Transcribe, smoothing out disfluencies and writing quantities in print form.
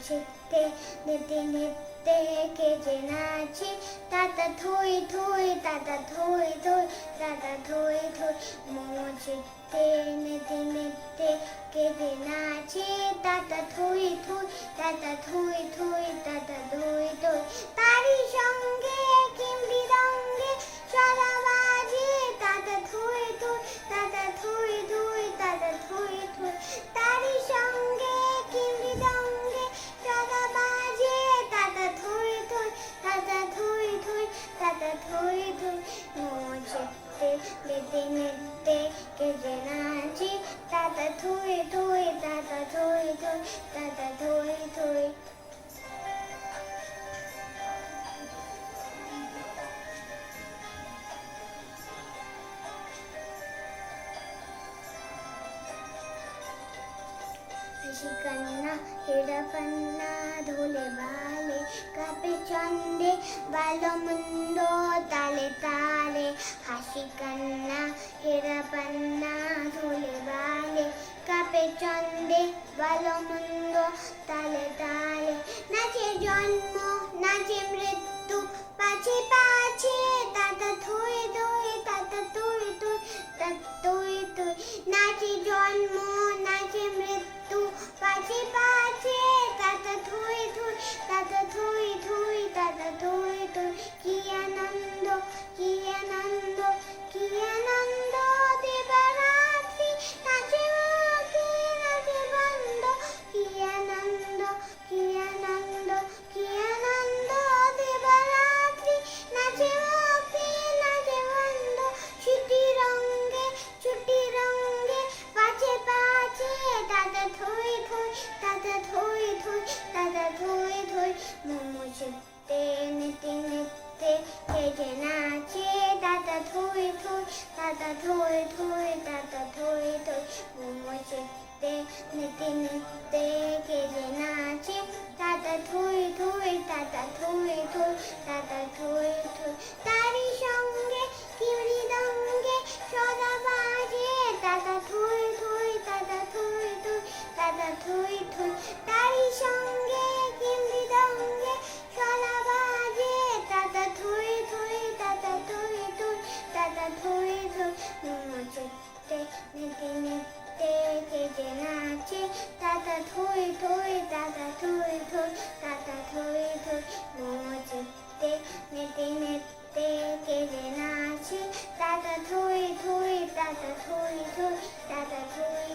ছিটতে নিতে নিতে কেজে নাচে তাতা থই থই তাতা থই থই তাতা থই থই মোমো ছিটতে নিতে নিতে কেজে নাচে তাতা থই থই তাতা থই থই তাতা থই থই তারি সঙ্গে কিমরি রঙ্গে সদা বাজে তাতা থই থই তাতা থই থই তাতা থই থই তারি সঙ্গে কিমরি রঙ্গে সদা বাজে তাতা থই থই তাতা থই থই তাতা থই থই মোমো ছিটতে নিতে নিতে কেজে নাচে তাতা থই থই তাতা থই থই তাতা থই থই कन्ना हेरा पन्ना धोले बाले कापे चंदे बालो मुंदो ताले ताले हासी कन्ना हेरा पन्ना धोले बाले कापे चंदे बालो मुंदो ताले ताले नाचे जन्म नाचे मृत्यु पाछे पाछे ताता थोई थोई ताता थोई थोई ताता थोई थोई नाचे जन्म नाचे मृत्यु पाछे पाछे ताता थोई थोई ताता थोई थोई ताता थोई थोई की आनंद की आनंद की आनंद देवरात्रि नाचे मुक्ति नाचे बंद की आनंद की आनंद की आनंद देवरात्रि नाचे मुक्ति नाचे बंद छुट्टी रंगे पाछे पाछे ताता थोई थोई ताता थोई थोई ताता थोई थोई मोमो छिटते निते निते केजे नाचे ताता थोई थोई ताता थोई थोई ताता थोई थोई मोमो छिटते निते निते केजे नाचे ताता थोई थोई ताता थोई थोई ताता थोई थोई तारी সঙ্গে কিমরি রঙ্গে সদা বাজে তাতা থই থই তাতা থই থই তাতা থই থই তারি সঙ্গে কিমরি রঙ্গে সদা বাজে তাতা থই থই তাতা থই থই তাতা থই থই মোমো ছিটতে নিতে নিতে কেজে নাচে তাতা থই থই তাতা থই থই তাতা থই থই মোমো ছিটতে নিতে নিতে কেজে নাচে ताता थोई थोई ताता थोई थोई ताता थोई